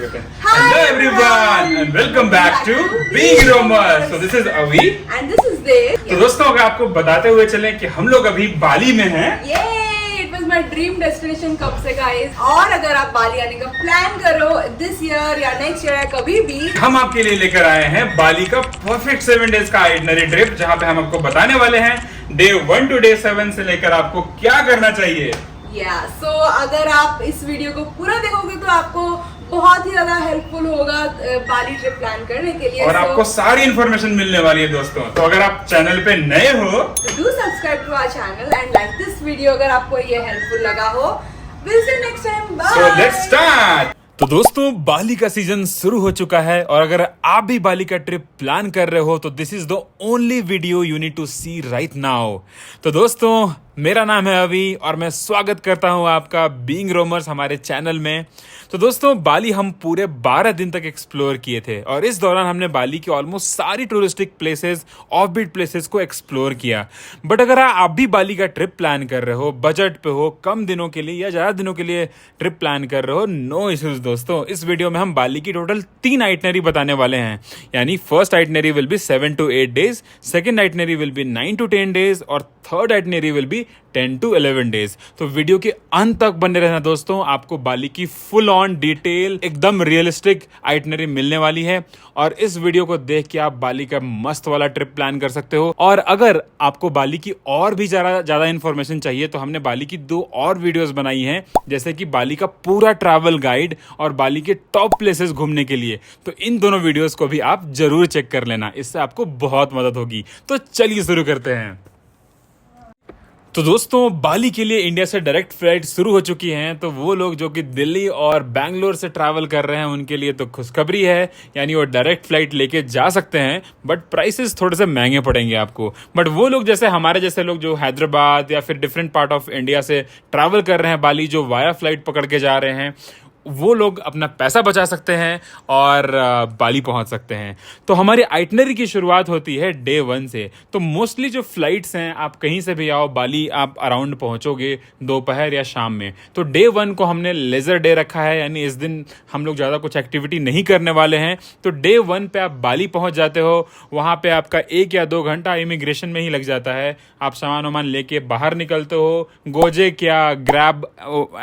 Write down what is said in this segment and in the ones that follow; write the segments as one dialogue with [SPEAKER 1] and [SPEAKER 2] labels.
[SPEAKER 1] शुरू करते हैं। Hello everyone and welcome back to Being Romer. So this is Avi
[SPEAKER 2] and this is Dev.
[SPEAKER 1] तो दोस्तों अगर आपको बताते हुए चलें कि हम लोग अभी बाली में हैं।
[SPEAKER 2] It was my dream destination कब से guys। और अगर आप बाली आने का प्लान करो this year या next year या कभी भी,
[SPEAKER 1] हम आपके लिए लेकर आए हैं बाली का परफेक्ट 7 डेज का आइटनरी ट्रिप, जहाँ पे हम आपको बताने वाले हैं डे 1 टू डे 7 से लेकर आपको क्या करना चाहिए।
[SPEAKER 2] so अगर आप इस वीडियो को पूरा देखोगे तो आपको बहुत ही ज्यादा हेल्पफुल होगा बाली ट्रिप प्लान करने के लिए।
[SPEAKER 1] और आपको सारी इन्फॉर्मेशन मिलने वाली है दोस्तों। तो अगर आप चैनल पे नए हो
[SPEAKER 2] तो do subscribe to our channel and like this video अगर आपको ये हेल्पफुल लगा हो। Will see you next time, bye.
[SPEAKER 1] So let's start. तो दोस्तों बाली का सीजन शुरू हो चुका है और अगर आप भी बाली का ट्रिप प्लान कर रहे हो तो this is the only video you need to see right now. तो दोस्तों मेरा नाम है अभी और मैं स्वागत करता हूं आपका बीइंग रोमर्स हमारे चैनल में। तो दोस्तों बाली हम पूरे 12 दिन तक एक्सप्लोर किए थे और इस दौरान हमने बाली की ऑलमोस्ट सारी टूरिस्टिक प्लेसेस, ऑफबीट प्लेसेस को एक्सप्लोर किया। बट अगर आप भी बाली का ट्रिप प्लान कर रहे हो, बजट पे हो, कम दिनों के लिए या ज़्यादा दिनों के लिए ट्रिप प्लान कर रहे हो, नो इश्यूज दोस्तों। इस वीडियो में हम बाली की टोटल 3 आइटनरी बताने वाले हैं। यानी first itinerary will be 7 to 8 days, second itinerary will be 9 to 10 days और third itinerary will be 10 to 11 days. तो वीडियो के अंत तक बने रहना दोस्तों, आपको बाली की फुल ऑन डिटेल एकदम रियलिस्टिक आइटनरी मिलने वाली है और इस वीडियो को देख के आप बाली का मस्त वाला ट्रिप प्लान कर सकते हो। और अगर आपको बाली की और भी ज्यादा इन्फॉर्मेशन चाहिए तो हमने बाली की 2 और वीडियोस बनाई हैं, जैसे कि बाली का पूरा ट्रैवल गाइड और बाली के टॉप प्लेसेस घूमने के लिए। तो इन दोनों वीडियोस को भी आप जरूर चेक कर लेना, इससे आपको बहुत मदद होगी। तो चलिए शुरू करते हैं। तो दोस्तों बाली के लिए इंडिया से डायरेक्ट फ्लाइट शुरू हो चुकी हैं। तो वो लोग जो कि दिल्ली और बैंगलोर से ट्रैवल कर रहे हैं उनके लिए तो खुशखबरी है, यानी वो डायरेक्ट फ्लाइट लेके जा सकते हैं। बट प्राइसेस थोड़े से महंगे पड़ेंगे आपको। बट वो लोग जैसे हमारे जैसे लोग जो हैदराबाद या फिर डिफरेंट पार्ट ऑफ इंडिया से ट्रैवल कर रहे हैं बाली, जो वाया फ्लाइट पकड़ के जा रहे हैं, वो लोग अपना पैसा बचा सकते हैं और बाली पहुंच सकते हैं। तो हमारी आइटनरी की शुरुआत होती है डे 1 से। तो मोस्टली जो फ्लाइट्स हैं, आप कहीं से भी आओ बाली आप अराउंड पहुंचोगे दोपहर या शाम में। तो डे 1 को हमने लेजर डे रखा है, यानी इस दिन हम लोग ज़्यादा कुछ एक्टिविटी नहीं करने वाले हैं। तो डे 1 पे आप बाली पहुंच जाते हो, वहाँ पे आपका 1 या 2 घंटा इमिग्रेशन में ही लग जाता है। आप सामान वामान लेके बाहर निकलते हो, गोजेक या ग्रैब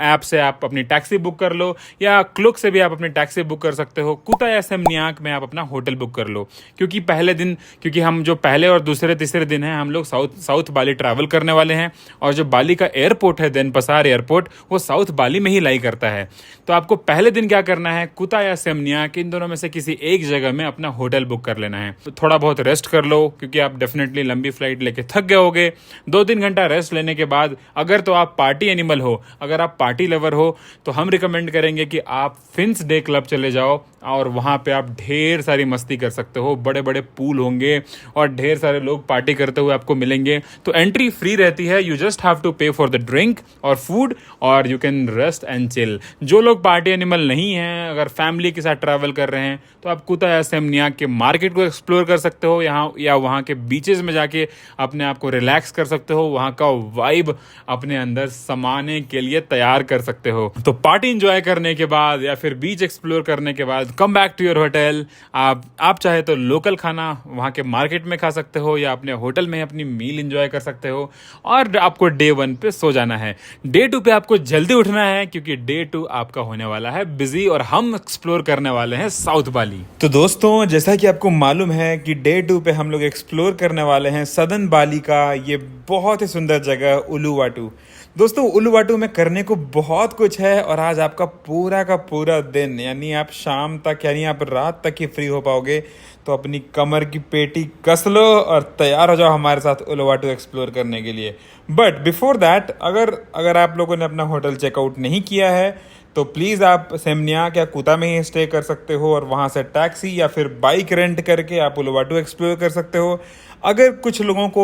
[SPEAKER 1] ऐप से आप अपनी टैक्सी बुक कर लो या क्लुक से भी आप अपनी टैक्सी बुक कर सकते हो। कुता या सेमनियाक में आप अपना होटल बुक कर लो, क्योंकि हम जो पहले और दूसरे तीसरे दिन हैं हम लोग साउथ बाली ट्रैवल करने वाले हैं और जो बाली का एयरपोर्ट है देनपसार एयरपोर्ट, वो साउथ बाली में ही लाई करता है। तो आपको पहले दिन क्या करना है, कुता या सेमनियाक इन दोनों में से किसी एक जगह में अपना होटल बुक कर लेना है। तो थोड़ा बहुत रेस्ट कर लो, क्योंकि आप डेफिनेटली लंबी फ्लाइट लेके थक गए होगे। 2-3 घंटा रेस्ट लेने के बाद अगर तो आप पार्टी एनिमल हो, अगर आप पार्टी लवर हो, तो हम रिकमेंड करेंगे कि आप फिंस डे क्लब चले जाओ और वहाँ पे आप ढेर सारी मस्ती कर सकते हो। बड़े बड़े पूल होंगे और ढेर सारे लोग पार्टी करते हुए आपको मिलेंगे। तो एंट्री फ्री रहती है, यू जस्ट हैव टू पे फॉर द ड्रिंक और फूड और you can rest and chill. जो लोग पार्टी एनिमल नहीं हैं, अगर फैमिली के साथ ट्रैवल कर रहे हैं, तो आप कुता या सेमनियाक के मार्केट को एक्सप्लोर कर सकते हो यहाँ, या वहाँ के बीचेस में जाके अपने आप को रिलैक्स कर सकते हो। वहाँ का वाइब अपने अंदर समाने के लिए तैयार कर सकते हो। तो पार्टी एंजॉय करने के बाद या फिर बीच एक्सप्लोर करने के बाद come back to your hotel. आप चाहे तो लोकल खाना वहाँ के मार्केट में खा सकते हो या अपने होटल में अपनी मील एंजॉय कर सकते हो। और आपको डे 1 पे सो जाना है। डे 2 पे आपको जल्दी उठना है, क्योंकि डे 2 आपका होने वाला है बिजी और हम एक्सप्लोर करने वाले हैं साउथ बाली। तो दोस्तों जैसा कि आपको मालूम है कि डे 2 पे हम लोग एक्सप्लोर करने वाले हैं सदर्न बाली का ये बहुत ही सुंदर जगह उलुवाटू। दोस्तों उलुवाटू में करने को बहुत कुछ है और आज आपका पूरा का पूरा दिन, यानी आप शाम तक यानी आप रात तक ही फ्री हो पाओगे। तो अपनी कमर की पेटी कस लो और तैयार हो जाओ हमारे साथ उलुवाटू एक्सप्लोर करने के लिए। बट बिफोर दैट अगर आप लोगों ने अपना होटल चेकआउट नहीं किया है तो प्लीज़ आप सेमनियाक या कुता में ही स्टे कर सकते हो और वहाँ से टैक्सी या फिर बाइक रेंट करके आप उलुवाटू एक्सप्लोर कर सकते हो। अगर कुछ लोगों को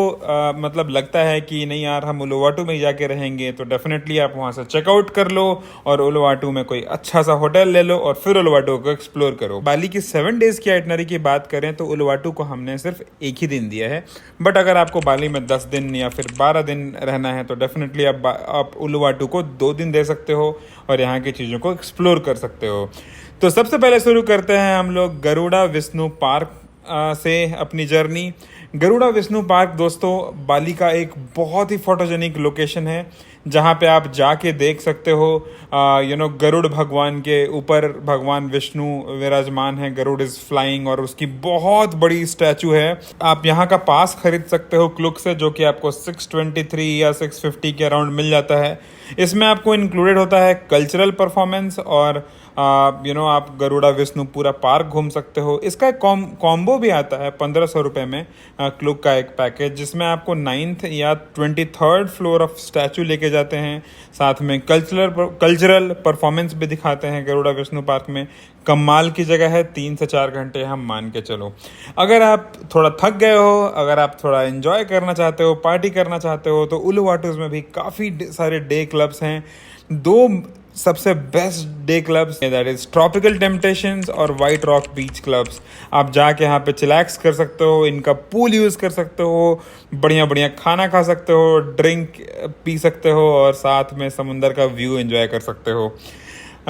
[SPEAKER 1] मतलब लगता है कि नहीं यार हम उलुवाटू में ही जाके रहेंगे, तो डेफिनेटली आप वहाँ से चेकआउट कर लो और उलुवाटू में कोई अच्छा सा होटल ले लो और फिर उलुवाटू को एक्सप्लोर करो। बाली की 7 डेज की आइटनरी की बात करें तो उलुवाटू को हमने सिर्फ 1 ही दिन दिया है। बट अगर आपको बाली में 10 दिन या फिर 12 दिन रहना है तो डेफिनेटली आप उलुवाटू को 2 दिन दे सकते हो और यहाँ की चीज़ों को एक्सप्लोर कर सकते हो। तो सबसे पहले शुरू करते हैं हम लोग गरुड़ा विष्णु पार्क से अपनी जर्नी। गरुड़ा विष्णु पार्क दोस्तों बाली का एक बहुत ही फोटोजेनिक लोकेशन है जहाँ पे आप जाके देख सकते हो गरुड़ भगवान के ऊपर भगवान विष्णु विराजमान है। गरुड़ इज फ्लाइंग और उसकी बहुत बड़ी स्टैचू है। आप यहाँ का पास खरीद सकते हो क्लुक से, जो कि आपको 623 या 650 के अराउंड मिल जाता है। इसमें आपको इंक्लूडेड होता है कल्चरल परफॉर्मेंस और आप गरुड़ा विष्णु पूरा पार्क घूम सकते हो। इसका एक कॉम्बो भी आता है 1500 रुपये में क्लुक का एक पैकेज, जिसमें आपको 9th या 23rd फ्लोर ऑफ स्टैचू लेके जाते हैं, साथ में कल्चरल परफॉर्मेंस भी दिखाते हैं गरुड़ा विष्णु पार्क में। कमाल की जगह है, 3 से 4 घंटे हम मान के चलो। अगर आप थोड़ा थक गए हो, अगर आप थोड़ा एंजॉय करना चाहते हो, पार्टी करना चाहते हो, तो उलुवाटूज में भी काफ़ी सारे डे क्लब्स हैं। 2 सबसे best day clubs that is tropical temptations और वाइट रॉक बीच क्लब्स। आप जाके यहाँ पे चिलैक्स कर सकते हो, इनका पूल यूज़ कर सकते हो, बढ़िया बढ़िया खाना खा सकते हो, ड्रिंक पी सकते हो और साथ में समुंदर का व्यू एंजॉय कर सकते हो।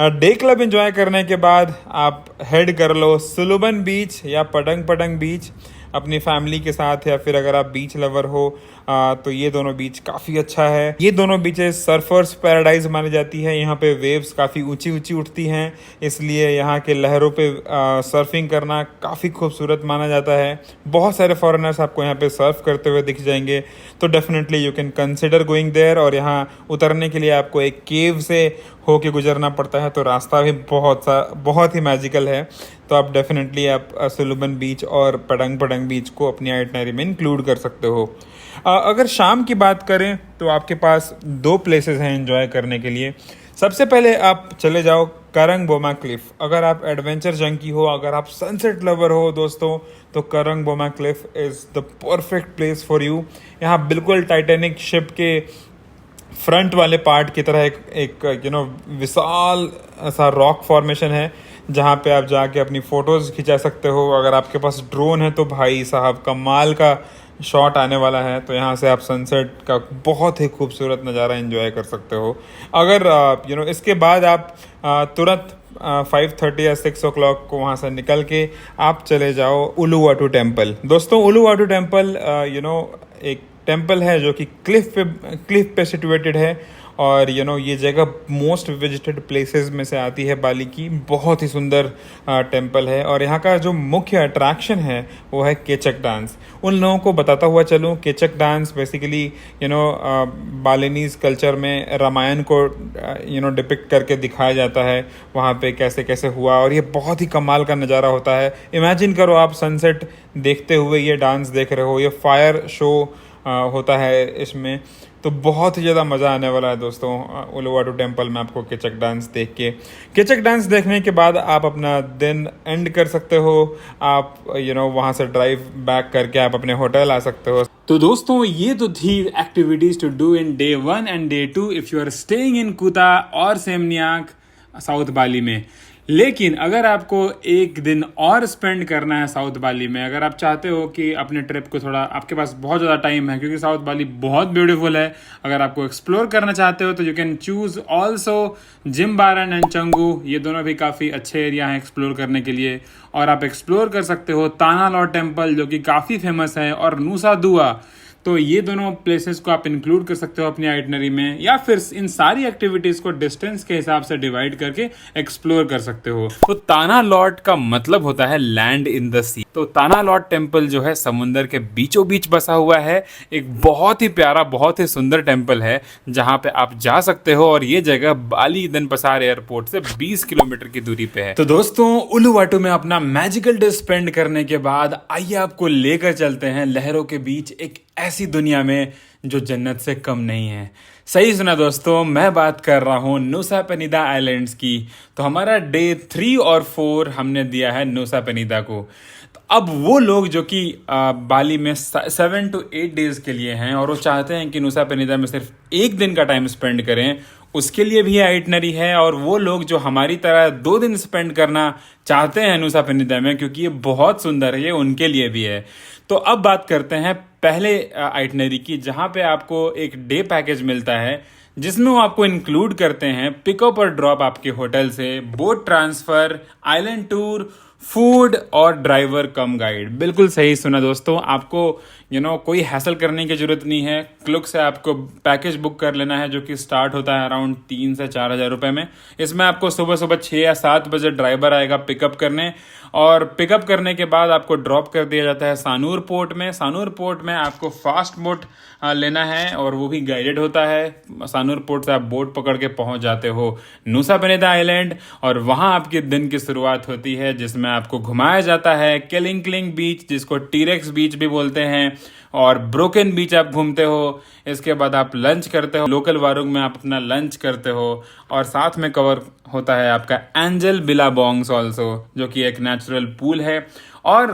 [SPEAKER 1] डे क्लब एंजॉय करने के बाद आप हेड कर लो सुलुबन बीच या पटंग बीच अपनी फैमिली के साथ, या फिर अगर आप बीच लवर हो तो ये दोनों बीच काफ़ी अच्छा है। ये दोनों बीचेस सर्फर्स पैराडाइज मानी जाती है। यहाँ पे वेव्स काफ़ी ऊंची ऊंची उठती हैं, इसलिए यहाँ के लहरों पे सर्फिंग करना काफ़ी खूबसूरत माना जाता है। बहुत सारे फॉरेनर्स आपको यहाँ पे सर्फ करते हुए दिख जाएंगे, तो definitely you can consider going there. और यहाँ उतरने के लिए आपको एक केव से होके गुजरना पड़ता है, तो रास्ता भी बहुत ही मैजिकल है। तो आप डेफिनेटली आप सुलुबन बीच और पटंग बीच को अपनी आइटनरी में इंक्लूड कर सकते हो। अगर शाम की बात करें तो आपके पास 2 प्लेसेस हैं एंजॉय करने के लिए। सबसे पहले आप चले जाओ करंग बोमा क्लिफ। अगर आप एडवेंचर जंकी हो, अगर आप सनसेट लवर हो दोस्तों, तो Karang Boma cliff is the perfect place for you. यहाँ बिल्कुल टाइटैनिक शिप के फ्रंट वाले पार्ट की तरह एक विशाल ऐसा रॉक फॉर्मेशन है, जहाँ पे आप जाके अपनी फ़ोटोज़ खिंचा सकते हो। अगर आपके पास ड्रोन है तो भाई साहब कमाल का शॉट आने वाला है। तो यहाँ से आप सनसेट का बहुत ही खूबसूरत नज़ारा एंजॉय कर सकते हो। अगर इसके बाद आप तुरंत 5:30 या 6 o'clock को वहाँ से निकल के आप चले जाओ उलुवाटू टेम्पल। दोस्तों उलुवाटू टेम्पल एक टेम्पल है जो कि क्लिफ पे सिचुएटेड है, और ये जगह मोस्ट विजिटेड प्लेसेस में से आती है बाली की। बहुत ही सुंदर टेम्पल है, और यहाँ का जो मुख्य अट्रैक्शन है वो है केचक डांस। उन लोगों को बताता हुआ चलूँ, केचक डांस बेसिकली बालिनीज कल्चर में रामायण को डिपिक्ट करके दिखाया जाता है, वहाँ पे कैसे कैसे हुआ, और ये बहुत ही कमाल का नज़ारा होता है। इमेजिन करो आप सनसेट देखते हुए ये डांस देख रहे हो, ये फायर शो होता है इसमें, तो बहुत ही ज़्यादा मज़ा आने वाला है दोस्तों उलुवाटू टेम्पल में आपको केचक डांस देख के। केचक डांस देखने के बाद आप अपना दिन एंड कर सकते हो। आप वहाँ से ड्राइव बैक करके आप अपने होटल आ सकते हो। तो दोस्तों ये तो थी activities to do in day 1 and day 2 if you are staying in Kuta और सेमनियाक साउथ बाली में। लेकिन अगर आपको एक दिन और स्पेंड करना है साउथ बाली में, अगर आप चाहते हो कि अपने ट्रिप को थोड़ा, आपके पास बहुत ज़्यादा टाइम है क्योंकि साउथ बाली बहुत ब्यूटीफुल है, अगर आपको एक्सप्लोर करना चाहते हो तो you can choose also Jimbaran and Canggu. ये दोनों भी काफ़ी अच्छे एरिया हैं एक्सप्लोर करने के लिए। और आप एक्सप्लोर कर सकते हो ताना लॉ टेम्पल जो कि काफ़ी फेमस है, और नूसा दुआ। तो ये दोनों प्लेसेस को आप इंक्लूड कर सकते हो अपनी आइटनरी में, या फिर इन सारी एक्टिविटीज को डिस्टेंस के हिसाब से डिवाइड करके एक्सप्लोर कर सकते हो। तो ताना लॉट का मतलब होता है लैंड इन द सी। तो ताना लॉट टेम्पल जो है समुंदर के बीचों बीच बसा हुआ है, एक बहुत ही प्यारा, बहुत ही सुंदर टेम्पल है जहाँ पे आप जा सकते हो, और ये जगह बाली देनपसार एयरपोर्ट से 20 किलोमीटर की दूरी पे है। तो दोस्तों उलुवाटू में अपना मैजिकल डे स्पेंड करने के बाद आइए आपको लेकर चलते हैं लहरों के बीच एक ऐसी दुनिया में जो जन्नत से कम नहीं है। सही सुना दोस्तों, मैं बात कर रहा हूँ नुसा पेनिदा आइलैंड्स की। तो हमारा डे 3 और 4 हमने दिया है नुसा पेनिदा को। तो अब वो लोग जो कि बाली में 7 to 8 डेज के लिए हैं और वो चाहते हैं कि नुसा पेनिदा में सिर्फ 1 दिन का टाइम स्पेंड करें, उसके लिए भी आइटनरी है। और वो लोग जो हमारी तरह 2 दिन स्पेंड करना चाहते हैं नुसा पेनिदा में, क्योंकि ये बहुत सुंदर है, ये उनके लिए भी है। तो अब बात करते हैं पहले आइटनरी की, जहाँ पे आपको एक डे पैकेज मिलता है जिसमें वो आपको इंक्लूड करते हैं पिकअप और ड्रॉप आपके होटल से, boat transfer, island tour, food और ड्राइवर कम गाइड। बिल्कुल सही सुना दोस्तों, आपको कोई हैसल करने की जरूरत नहीं है। क्लुक से आपको पैकेज बुक कर लेना है जो कि स्टार्ट होता है अराउंड 3 से 4 हज़ार रुपये में। इसमें आपको सुबह सुबह 6 या 7 बजे ड्राइवर आएगा पिकअप करने, और पिकअप करने के बाद आपको ड्रॉप कर दिया जाता है सानूर पोर्ट में। सानूर पोर्ट में आपको फास्ट बोट लेना है और वो भी गाइडेड होता है। सानूर पोर्ट से आप बोट पकड़ के पहुंच जाते हो नुसा पेनिदा आइलैंड, और वहां आपके दिन की शुरुआत होती है जिसमें आपको घुमाया जाता है केलिंगक्लिंग बीच, जिसको टीरेक्स बीच भी बोलते हैं, और ब्रोकन बीच आप घूमते हो। इसके बाद आप लंच करते हो लोकल वारुंग में, आप अपना लंच करते हो, और साथ में कवर होता है आपका एंजल बिलाबोंग्स ऑल्सो, जो कि एक नेचुरल पूल है। और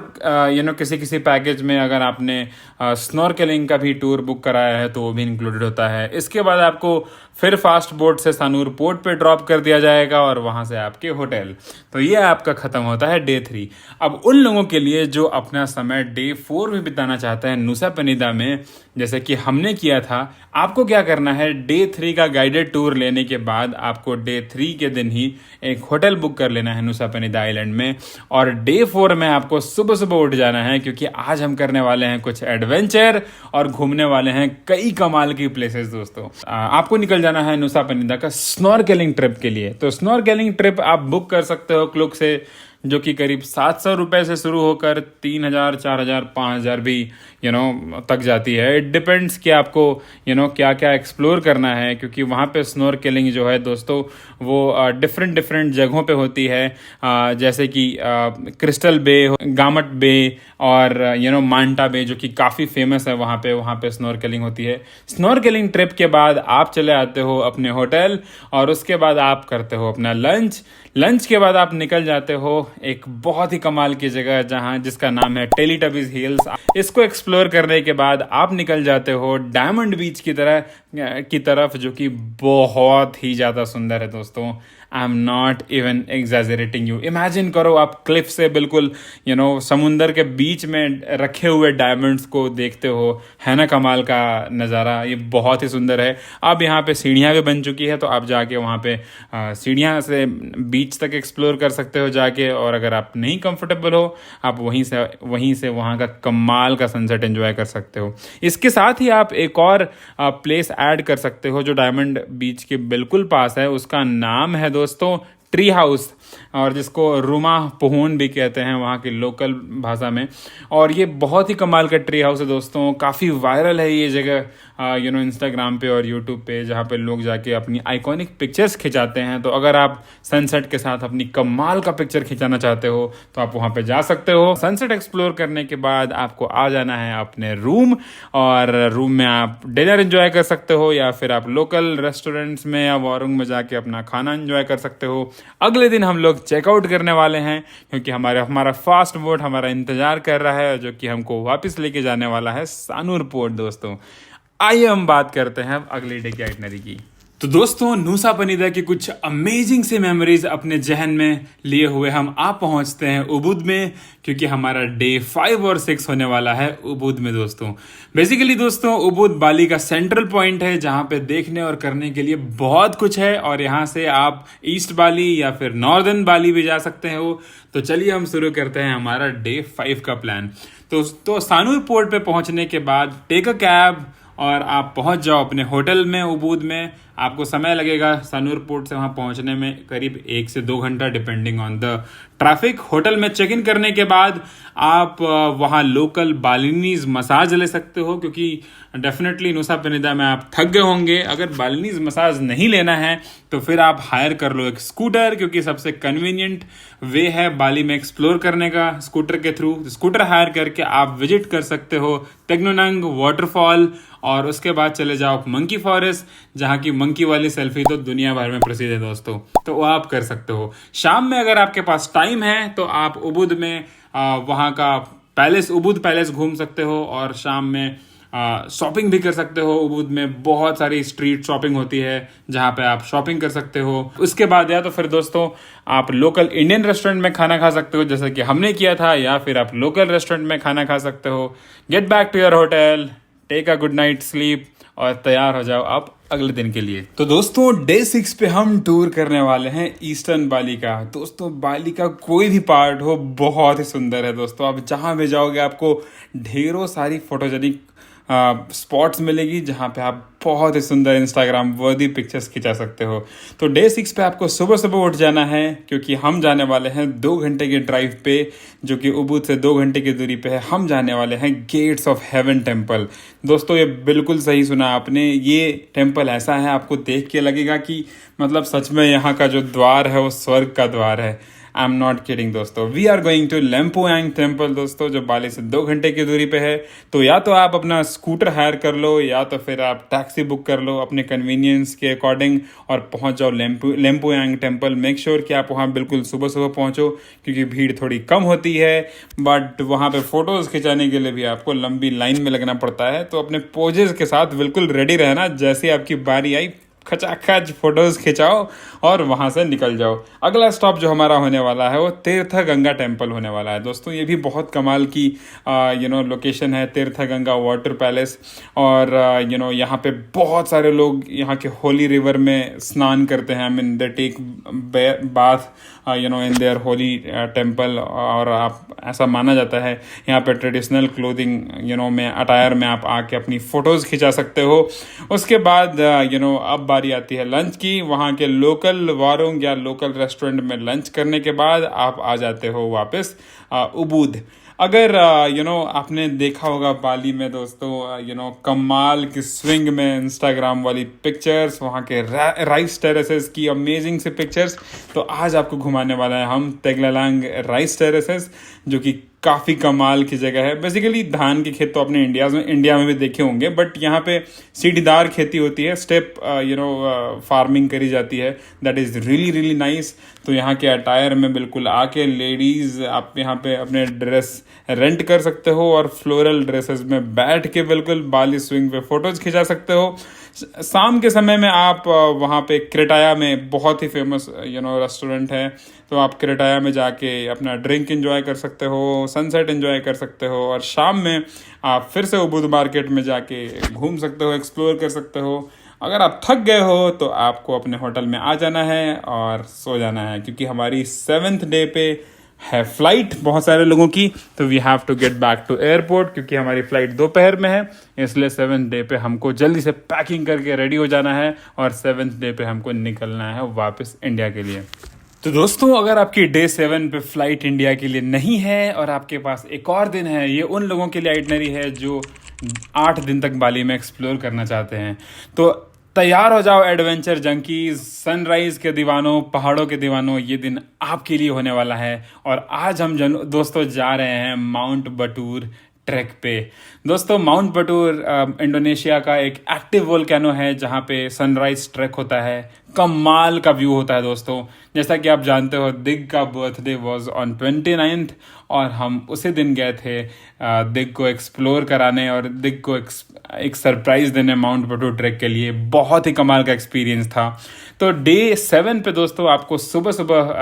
[SPEAKER 1] किसी किसी पैकेज में अगर आपने स्नॉर्केलिंग का भी टूर बुक कराया है तो वो भी इंक्लूडेड होता है। इसके बाद आपको फिर फास्ट बोट से सानूर पोर्ट पे ड्रॉप कर दिया जाएगा और वहां से आपके होटल। तो ये आपका खत्म होता है डे 3। अब उन लोगों के लिए जो अपना समय डे 4 में बिताना चाहते हैं नुसा पेनिदा में, जैसे कि हमने किया था, आपको क्या करना है, डे 3 का गाइडेड टूर लेने के बाद आपको डे 3 के दिन ही एक होटल बुक कर लेना है नुसा पेनिदा आइलैंड में, और डे 4 में आपको सुबह सुबह उठ जाना है, क्योंकि आज हम करने वाले हैं कुछ एडवेंचर और घूमने वाले हैं कई कमाल की प्लेसेस दोस्तों। आपको निकल जाना है नुसा पेनिदा का स्नॉर्केलिंग ट्रिप के लिए। तो स्नॉर्केलिंग ट्रिप आप बुक कर सकते हो क्लुक से, जो कि करीब 700 रुपये से शुरू होकर 3,000, 4,000, 5,000 भी तक जाती है। इट डिपेंड्स कि आपको क्या क्या एक्सप्लोर करना है, क्योंकि वहाँ पे स्नॉर्केलिंग जो है दोस्तों वो डिफरेंट जगहों पे होती है, जैसे कि क्रिस्टल बे, गामट बे और मांटा बे, जो कि काफ़ी फेमस है। वहाँ पे स्नॉर्केलिंग होती है। स्नॉर्केलिंग ट्रिप के बाद आप चले आते हो अपने होटल, और उसके बाद आप करते हो अपना लंच के बाद आप निकल जाते हो एक बहुत ही कमाल की जगह जिसका नाम है टेलीटबीज हिल्स। इसको एक्सप्लोर करने के बाद आप निकल जाते हो डायमंड बीच की तरफ, जो कि बहुत ही ज़्यादा सुंदर है दोस्तों। आई am not even exaggerating you. Imagine करो आप क्लिफ से बिल्कुल समुंदर के बीच में रखे हुए डायमंड्स को देखते हो, है ना कमाल का नज़ारा। ये बहुत ही सुंदर है। अब यहाँ पे सीढ़ियाँ भी बन चुकी है, तो आप जाके वहाँ पे सीढ़ियाँ से बीच तक एक्सप्लोर कर सकते हो जाके, और अगर आप नहीं कंफर्टेबल हो आप वहीं से वहाँ का कमाल का सनसेट एंजॉय कर सकते हो। इसके साथ ही आप एक और प्लेस ऐड कर सकते हो जो डायमंड बीच के बिल्कुल पास है। उसका नाम है दोस्तों ट्री हाउस, और जिसको रूमा पोहून भी कहते हैं वहाँ की लोकल भाषा में। और ये बहुत ही कमाल का ट्री हाउस है दोस्तों, काफ़ी वायरल है ये जगह इंस्टाग्राम पे और यूट्यूब पे, जहाँ पे लोग जाके अपनी आइकॉनिक पिक्चर्स खिंचाते हैं। तो अगर आप सनसेट के साथ अपनी कमाल का पिक्चर खिंचाना चाहते हो तो आप वहाँ पे जा सकते हो। सनसेट एक्सप्लोर करने के बाद आपको आ जाना है अपने रूम, और रूम में आप डिनर एंजॉय कर सकते हो, या फिर आप लोकल रेस्टोरेंट्स में या वारुंग में जाके अपना खाना एंजॉय कर सकते हो। अगले दिन हम लोग चेकआउट करने वाले हैं, क्योंकि हमारा फास्ट बोट हमारा इंतजार कर रहा है, जो कि हमको वापस लेके जाने वाला है सानूर पोर्ट दोस्तों। आइए हम बात करते हैं अगले डे की आइटनरी की। तो दोस्तों नुसा पेनिदा की कुछ अमेजिंग से मेमोरीज अपने जहन में लिए हुए हम आप पहुंचते हैं उबुद में, क्योंकि हमारा डे 5 और 6 होने वाला है उबुद में दोस्तों। बेसिकली दोस्तों उबुद बाली का सेंट्रल पॉइंट है, जहां पे देखने और करने के लिए बहुत कुछ है, और यहां से आप ईस्ट बाली या फिर नॉर्दर्न बाली भी जा सकते हो। तो चलिए हम शुरू करते हैं हमारा डे 5 का प्लान। तो सानूर पोर्ट पे पहुंचने के बाद टेक अ कैब और आप पहुंच जाओ अपने होटल में उबुद में। आपको समय लगेगा सानूर पोर्ट से वहां पहुंचने में करीब 1 से 2 घंटा, depending on the traffic. Hotel में चेक इन करने के बाद आप वहां लोकल बालिनीज मसाज ले सकते हो, क्योंकि डेफिनेटली नुसा पेनिदा में आप थक गए होंगे। अगर बालिनीज मसाज नहीं लेना है तो फिर आप हायर कर लो एक स्कूटर, क्योंकि सबसे कन्वीनियंट वे है बाली में एक्सप्लोर करने का स्कूटर के थ्रू। स्कूटर हायर करके आप विजिट कर सकते हो टेग्नोनंग वाटरफॉल, और उसके बाद चले जाओ मंकी फॉरेस्ट, जहाँ की मंकी वाली सेल्फी तो दुनिया भर में प्रसिद्ध है दोस्तों। तो वो आप कर सकते हो। शाम में अगर आपके पास टाइम है तो आप उबुद में वहाँ का उबुद पैलेस घूम सकते हो, और शाम में शॉपिंग भी कर सकते हो। उबुद में बहुत सारी स्ट्रीट शॉपिंग होती है जहाँ पे आप शॉपिंग कर सकते हो। उसके बाद या तो फिर दोस्तों आप लोकल इंडियन रेस्टोरेंट में खाना खा सकते हो, जैसे कि हमने किया था, या फिर आप लोकल रेस्टोरेंट में खाना खा सकते हो। Get back to your hotel, take a good night sleep, और तैयार हो जाओ आप अगले दिन के लिए। तो दोस्तों डे 6 पे हम टूर करने वाले हैं ईस्टर्न बाली का। दोस्तों बाली का कोई भी पार्ट हो बहुत ही सुंदर है दोस्तों। आप जहाँ भी जाओगे आपको ढेरों सारी फोटोजेनिक स्पॉट्स मिलेगी जहाँ पे आप बहुत ही सुंदर इंस्टाग्राम वर्दी पिक्चर्स खिंचा सकते हो। तो डे 6 पे आपको सुबह सुबह उठ जाना है क्योंकि हम जाने वाले हैं 2 घंटे के ड्राइव पे, जो कि उबुद से 2 घंटे की दूरी पे है। हम जाने वाले हैं गेट्स ऑफ हेवन टेम्पल। दोस्तों ये बिल्कुल सही सुना आपने, ये टेम्पल ऐसा है आपको देख के लगेगा कि मतलब सच में यहाँ का जो द्वार है वो स्वर्ग का द्वार है। आई एम नॉट किडिंग दोस्तों। We are going to Lempuyang temple दोस्तों, जो बाली से 2 घंटे की दूरी पे है। तो या तो आप अपना स्कूटर हायर कर लो या तो फिर आप टैक्सी बुक कर लो अपने कन्वीनियंस के अकॉर्डिंग और पहुंच जाओ लेम्पुयांग टेम्पल। मेक श्योर कि आप वहां बिल्कुल सुबह सुबह पहुंचो क्योंकि भीड़ थोड़ी कम होती है, बट वहां पे फोटोज खिंचाने के लिए भी आपको लंबी लाइन में लगना पड़ता है। तो अपने पोजेस के साथ बिल्कुल रेडी रहना, जैसे आपकी बारी आई खचाखच फोटोज खिंचाओ और वहां से निकल जाओ। अगला स्टॉप जो हमारा होने वाला है वो तीर्थ गंगा टेम्पल होने वाला है दोस्तों। ये भी बहुत कमाल की लोकेशन है, तीर्थ गंगा वाटर पैलेस। और यहाँ पे बहुत सारे लोग यहाँ के होली रिवर में स्नान करते हैं। I mean they take bath in their holy temple. और आप ऐसा माना जाता है यहाँ पे ट्रेडिशनल क्लोथिंग में अटायर में आप आके अपनी फोटोज खिंचा सकते हो। उसके बाद अब बारी आती है लंच की। वहाँ के लोकल वारोंग या लोकल रेस्टोरेंट में लंच करने के बाद आप आ जाते हो वापस उबुद। अगर आपने देखा होगा बाली में दोस्तों कमाल की स्विंग में इंस्टाग्राम वाली पिक्चर्स, वहाँ के राइस टेरेसेस की अमेजिंग से पिक्चर्स, तो आज आपको घुमाने वाला है हम तेगलालांग राइस टेरेसेस, जो कि काफ़ी कमाल की जगह है। बेसिकली धान के खेत तो आपने इंडिया में भी देखे होंगे, बट यहाँ पे सीढ़ीदार खेती होती है, स्टेप फार्मिंग करी जाती है। That is really really nice. तो यहाँ के अटायर में बिल्कुल आके लेडीज़ आप यहाँ पे अपने ड्रेस रेंट कर सकते हो और फ्लोरल ड्रेसेस में बैठ के बिल्कुल बाली स्विंग पे फोटोज खिंचा सकते हो। शाम के समय में आप वहाँ पे क्रेटाया में बहुत ही फेमस रेस्टोरेंट है, तो आप क्रेटाया में जाके अपना ड्रिंक एंजॉय कर सकते हो, सनसेट एंजॉय कर सकते हो। और शाम में आप फिर से उबुद मार्केट में जाके घूम सकते हो, एक्सप्लोर कर सकते हो। अगर आप थक गए हो तो आपको अपने होटल में आ जाना है और सो जाना है, क्योंकि हमारी 7th डे पे है फ्लाइट बहुत सारे लोगों की। तो we have to get back to airport, क्योंकि हमारी फ्लाइट दोपहर में है, इसलिए 7th डे पे हमको जल्दी से पैकिंग करके रेडी हो जाना है और 7th डे पे हमको निकलना है वापस इंडिया के लिए। तो दोस्तों अगर आपकी डे 7 पे फ्लाइट इंडिया के लिए नहीं है और आपके पास एक और दिन है, ये उन लोगों के लिए आइटनरी है जो 8 दिन तक बाली में एक्सप्लोर करना चाहते हैं। तो तैयार हो जाओ एडवेंचर जंकीज, सनराइज के दीवानों, पहाड़ों के दीवानों, ये दिन आपके लिए होने वाला है। और आज हम दोस्तों जा रहे हैं माउंट बटूर ट्रैक पे। दोस्तों माउंट बटूर इंडोनेशिया का एक एक्टिव वोल्केनो है जहाँ पे सनराइज ट्रैक होता है। कमाल का व्यू होता है दोस्तों। जैसा कि आप जानते हो दिग का बर्थडे वाज ऑन 29th और हम उसी दिन गए थे दिग को एक्सप्लोर कराने और दिग को एक सरप्राइज देने माउंट बटूर ट्रैक के लिए। बहुत ही कमाल का एक्सपीरियंस था। तो डे 7 पे दोस्तों आपको सुबह सुबह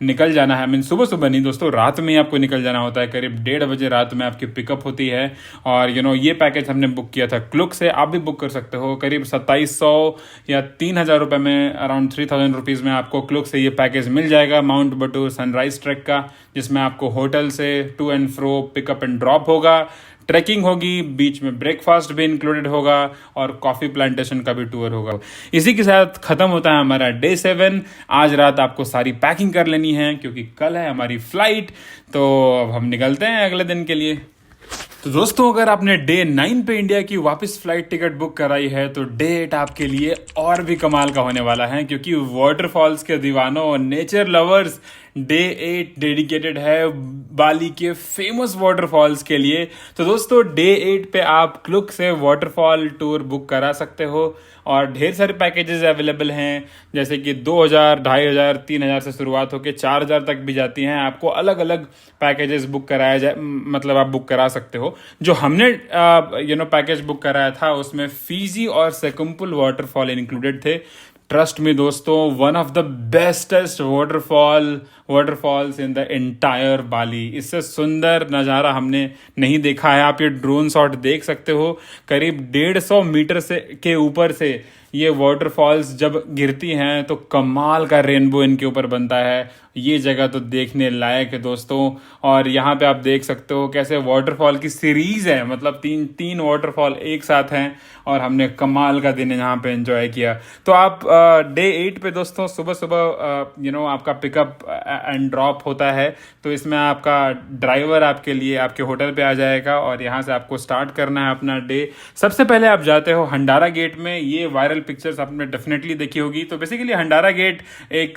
[SPEAKER 1] निकल जाना है। आई मीन सुबह सुबह नहीं दोस्तों, रात में ही आपको निकल जाना होता है। करीब 1:30 बजे रात में आपकी पिकअप होती है। और ये पैकेज हमने बुक किया था क्लुक से, आप भी बुक कर सकते हो। करीब 2700 या 3000 रुपये में, अराउंड 3000 रुपीज़ में आपको क्लुक से ये पैकेज मिल जाएगा माउंट बटूर सनराइज ट्रैक का, जिसमें आपको होटल से to and fro pickup and drop होगा, ट्रैकिंग होगी, बीच में ब्रेकफास्ट भी इंक्लूडेड होगा और कॉफ़ी प्लांटेशन का भी टूर होगा। इसी के साथ ख़त्म होता है हमारा डे 7। आज रात आपको सारी पैकिंग कर लेनी है क्योंकि कल है हमारी फ्लाइट। तो अब हम निकलते हैं अगले दिन के लिए। तो दोस्तों अगर आपने डे 9 पे इंडिया की वापस फ्लाइट टिकट बुक कराई है तो डे 8 आपके लिए और भी कमाल का होने वाला है, क्योंकि वाटरफॉल्स के दीवानों और नेचर लवर्स डे 8 डेडिकेटेड है बाली के फेमस वाटरफॉल्स के लिए। तो दोस्तों डे 8 पे आप क्लुक से वाटरफॉल टूर बुक करा सकते हो और ढेर सारे पैकेजेस अवेलेबल हैं, जैसे कि 2000, 2500, 3000 से शुरुआत होकर 4000 तक भी जाती हैं। आपको अलग अलग पैकेजेस बुक कराया जाए, मतलब आप बुक करा सकते हो। जो हमने पैकेज बुक कराया था उसमें फीजी और सेकुम्पुल वाटरफॉल इंक्लूडेड थे। ट्रस्ट में दोस्तों, one of the bestest waterfall waterfalls in the entire Bali. इससे सुंदर नज़ारा हमने नहीं देखा है। आप ये ड्रोन शॉट देख सकते हो, करीब 150 मीटर से के ऊपर से ये वाटरफॉल्स जब गिरती हैं तो कमाल का रेनबो इनके ऊपर बनता है। ये जगह तो देखने लायक है दोस्तों। और यहाँ पे आप देख सकते हो कैसे वाटरफॉल की सीरीज है, मतलब तीन वाटरफॉल एक साथ हैं और हमने कमाल का दिन यहाँ पे एंजॉय किया। तो आप डे 8 पे दोस्तों सुबह सुबह आपका पिकअप एंड ड्रॉप होता है। तो इसमें आपका ड्राइवर आपके लिए आपके होटल पे आ जाएगा और यहाँ से आपको स्टार्ट करना है अपना डे। सबसे पहले आप जाते हो हंडारा गेट में। ये वायरल पिक्चर्स आपने डेफिनेटली देखी होगी। तो बेसिकली हंडारा गेट एक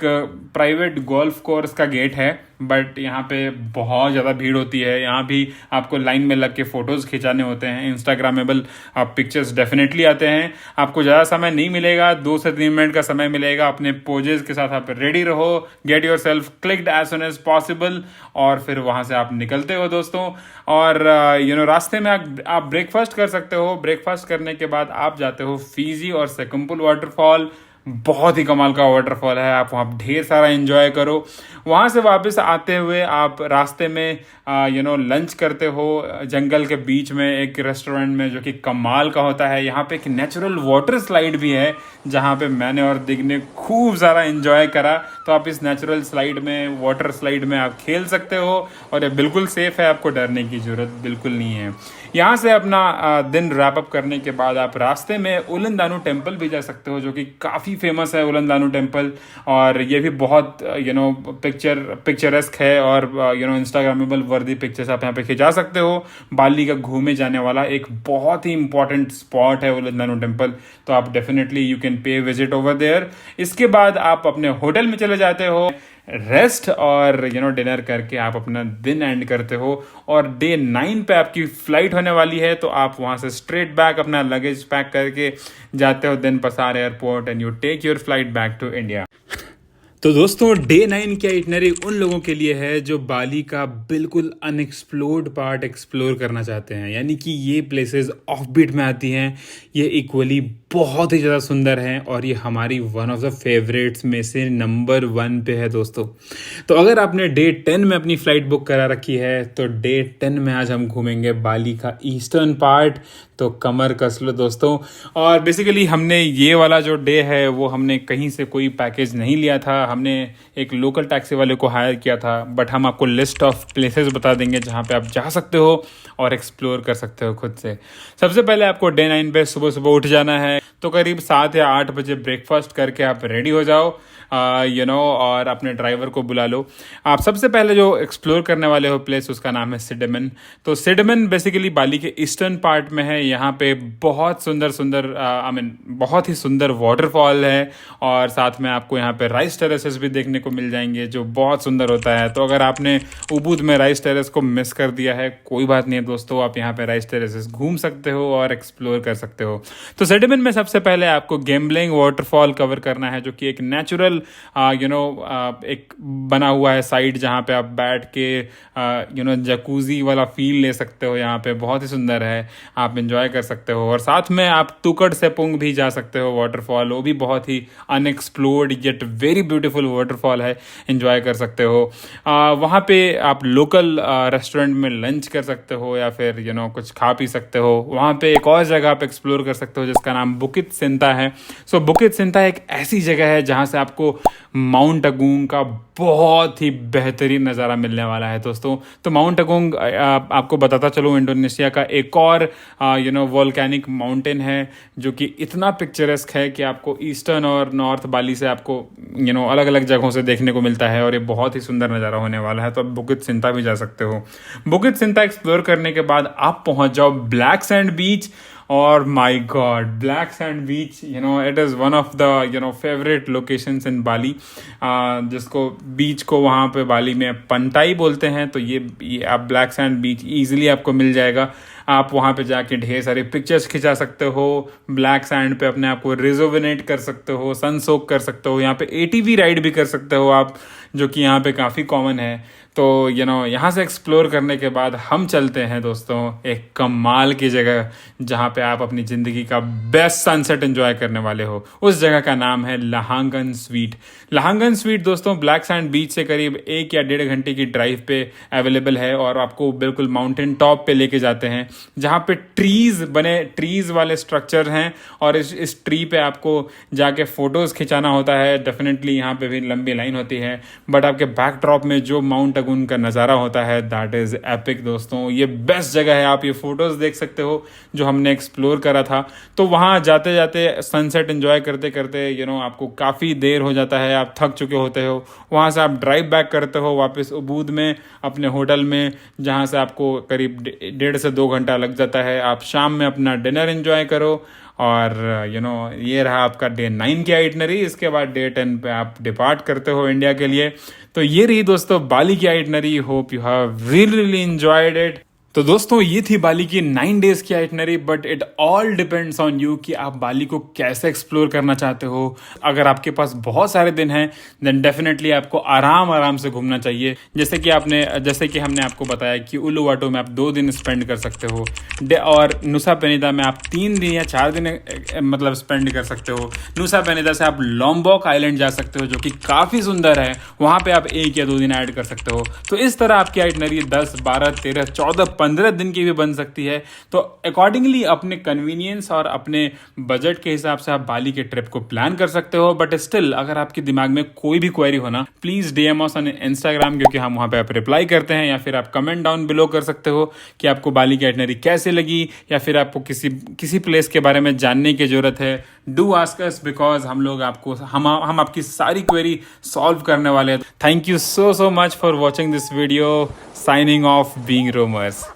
[SPEAKER 1] प्राइवेट गोल्फ कोर्स का गेट है, बट यहाँ पे बहुत ज़्यादा भीड़ होती है। यहाँ भी आपको लाइन में लग के फ़ोटोज़ खिंचाने होते हैं, इंस्टाग्रामेबल आप पिक्चर्स डेफिनेटली आते हैं। आपको ज़्यादा समय नहीं मिलेगा, 2 से 3 मिनट का समय मिलेगा। अपने पोजेज़ के साथ आप रेडी रहो, get yourself clicked as soon as possible और फिर वहाँ से आप निकलते हो दोस्तों। और रास्ते में आप ब्रेकफास्ट कर सकते हो। ब्रेकफास्ट करने के बाद आप जाते हो फीजी और सेकम्पुल वाटरफॉल। बहुत ही कमाल का वाटरफॉल है, आप वहाँ ढेर सारा एंजॉय करो। वहाँ से वापस आते हुए आप रास्ते में लंच करते हो जंगल के बीच में एक रेस्टोरेंट में, जो कि कमाल का होता है। यहाँ पे एक नेचुरल वाटर स्लाइड भी है जहाँ पे मैंने और दिग ने खूब सारा एंजॉय करा। तो आप इस नेचुरल स्लाइड में, वाटर स्लाइड में आप खेल सकते हो और ये बिल्कुल सेफ है, आपको डरने की ज़रूरत बिल्कुल नहीं है। यहाँ से अपना दिन रैप अप करने के बाद आप रास्ते में उलन टेम्पल भी जा सकते हो, जो कि काफ़ी फेमस है उलन टेम्पल। और ये भी बहुत पिक्चरेस्क है और इंस्टाग्रामेबल वर्दी पिक्चर्स आप यहाँ पे खिंचा सकते हो। बाली का घूमे जाने वाला एक बहुत ही इंपॉर्टेंट स्पॉट है उलन टेम्पल। तो आप definitely you can pay visit over there. इसके बाद आप अपने होटल में चले जाते हो, रेस्ट और डिनर करके आप अपना दिन एंड करते हो। और डे 9 पे आपकी फ्लाइट होने वाली है, तो आप वहाँ से स्ट्रेट बैक अपना लगेज पैक करके जाते हो Denpasar airport and you take your flight back to India. तो दोस्तों डे 9 की आइटनरी उन लोगों के लिए है जो बाली का बिल्कुल अनएक्सप्लोर्ड पार्ट एक्सप्लोर करना चाहते हैं, यानी कि ये प्लेसेस ऑफ बीट में आती हैं। ये इक्वली बहुत ही ज़्यादा सुंदर हैं और ये हमारी वन ऑफ द फेवरेट्स में से नंबर 1 पे है दोस्तों। तो अगर आपने डे 10 में अपनी फ़्लाइट बुक करा रखी है तो डे 10 में आज हम घूमेंगे बाली का ईस्टर्न पार्ट। तो कमर कस लो दोस्तों। और बेसिकली हमने ये वाला जो डे है वो हमने कहीं से कोई पैकेज नहीं लिया था, हमने एक लोकल टैक्सी वाले को हायर किया था। बट हम आपको लिस्ट ऑफ प्लेसेस बता देंगे जहाँ पे आप जा सकते हो और एक्सप्लोर कर सकते हो खुद से। सबसे पहले आपको डे 9 पे सुबह सुबह उठ जाना है। तो करीब 7 या 8 बजे ब्रेकफास्ट करके आप रेडी हो जाओ और अपने ड्राइवर को बुला लो। आप सबसे पहले जो एक्सप्लोर करने वाले हो प्लेस, उसका नाम है सिडमन। तो सिडमन बेसिकली बाली के ईस्टर्न पार्ट में है। यहाँ पे बहुत सुंदर बहुत ही सुंदर वाटरफॉल है और साथ में आपको यहाँ पे राइस टेरेसेस भी देखने को मिल जाएंगे जो बहुत सुंदर होता है। तो अगर आपने उबूद में राइस टेरेस को मिस कर दिया है, कोई बात नहीं है दोस्तों, आप यहाँ पे राइस टेरेसेस घूम सकते हो और एक्सप्लोर कर सकते हो। तो सिडमन में सबसे पहले आपको गैम्बलिंग वाटरफॉल कवर करना है, जो कि एक नेचुरल एक बना हुआ है साइड जहाँ पे आप बैठ के जकूजी वाला फील ले सकते हो। यहाँ पे बहुत ही सुंदर है, आप एंजॉय कर सकते हो। और साथ में आप तुकड़ सेपुंग भी जा सकते हो वाटरफॉल, वो भी बहुत ही unexplored yet very beautiful waterfall है, एंजॉय कर सकते हो। वहाँ पे आप लोकल रेस्टोरेंट में लंच कर सकते हो या फिर कुछ खा पी सकते हो। वहाँ पे एक और जगह आप एक्सप्लोर कर सकते हो जिसका नाम बुकित सिंता है। सो बुकित सिंता एक ऐसी जगह है जहाँ से आपको माउंट अगूंग का बहुत ही बेहतरीन नज़ारा मिलने वाला है दोस्तों। तो माउंट अगूंग आपको बताता चलूँ, इंडोनेशिया का एक और वोल्केनिक माउंटेन है जो कि इतना पिक्चरस्क है कि आपको ईस्टर्न और नॉर्थ बाली से आपको अलग अलग जगहों से देखने को मिलता है और ये बहुत ही सुंदर नज़ारा होने वाला है। तो आप बुकित सिंता भी जा सकते हो। बुकित सिंता एक्सप्लोर करने के बाद आप पहुंच जाओ ब्लैक सैंड बीच। और my god, black sand beach it is one of the favourite locations in Bali, जिसको बीच को वहाँ पे बाली में पंटाई बोलते हैं। तो ये आप ब्लैक सैंड बीच ईजिली आपको मिल जाएगा। आप वहाँ पे जाके ढेर सारी पिक्चर्स खिंचा सकते हो, ब्लैक सैंड पे अपने आप को रिजोविनेट कर सकते हो, सन सोक कर सकते हो, यहाँ पे एटीवी राइड भी कर सकते हो आप, जो कि यहाँ पे काफ़ी कॉमन है। तो यहाँ से एक्सप्लोर करने के बाद हम चलते हैं दोस्तों एक कमाल की जगह, जहाँ पे आप अपनी ज़िंदगी का बेस्ट सनसेट एंजॉय करने वाले हो। उस जगह का नाम है लहांगन स्वीट। लहांगन स्वीट दोस्तों ब्लैक सैंड बीच से करीब 1 या 1.5 घंटे की ड्राइव पे अवेलेबल है, और आपको बिल्कुल माउंटेन टॉप पे लेके जाते हैं, जहाँ पे ट्रीज वाले स्ट्रक्चर हैं, और इस ट्री पे आपको जाके फोटोज खिंचाना होता है। डेफिनेटली यहाँ पे भी लंबी लाइन होती है, बट आपके बैकड्रॉप में जो माउंट अगुन का नज़ारा होता है दैट इज़ एपिक दोस्तों। ये बेस्ट जगह है, आप ये फोटोज़ देख सकते हो जो हमने एक्सप्लोर करा था। तो वहाँ जाते जाते सनसेट एंजॉय करते करते आपको काफ़ी देर हो जाता है, आप थक चुके होते हो। वहाँ से आप ड्राइव बैक करते हो वापस उबूद में अपने होटल में, जहाँ से आपको करीब 1.5 से 2 घंटा लग जाता है। आप शाम में अपना डिनर एंजॉय करो, और ये रहा आपका डे 9 की आइटनरी। इसके बाद डे 10 पे आप डिपार्ट करते हो इंडिया के लिए। तो ये रही दोस्तों बाली की itinerary. Hope you have really enjoyed it. तो दोस्तों ये थी बाली की 9 डेज की itinerary, but it all depends on you कि आप बाली को कैसे एक्सप्लोर करना चाहते हो। अगर आपके पास बहुत सारे दिन हैं देन डेफिनेटली आपको आराम से घूमना चाहिए। जैसे कि हमने आपको बताया कि उलुवाटो में आप 2 दिन स्पेंड कर सकते हो, और नुसा पेनिदा में आप 3 दिन या 4 दिन मतलब स्पेंड कर सकते हो। नुसा पेनिदा से आप लॉम्बॉक आइलैंड जा सकते हो, जो कि काफ़ी सुंदर है, वहाँ पे आप 1 या 2 दिन ऐड कर सकते हो। तो इस तरह आपकी आइटनरी 10, 12, 13, 14, 15 दिन की भी बन सकती है। तो अकॉर्डिंगली अपने कन्वीनियंस और अपने बजट के हिसाब से आप बाली के ट्रिप को प्लान कर सकते हो। बट स्टिल अगर आपके दिमाग में कोई भी क्वेरी हो ना, please DM us on Instagram, क्योंकि हम वहाँ पे आप रिप्लाई करते हैं, या फिर आप कमेंट डाउन बिलो कर सकते हो कि आपको बाली की आइटनरी कैसे लगी, या फिर आपको किसी प्लेस के बारे में जानने की ज़रूरत है। डू आस्क अस, बिकॉज हम आपकी सारी क्वेरी सॉल्व करने वाले हैं। Thank you so much for watching this video. Signing off Being रोमर्स।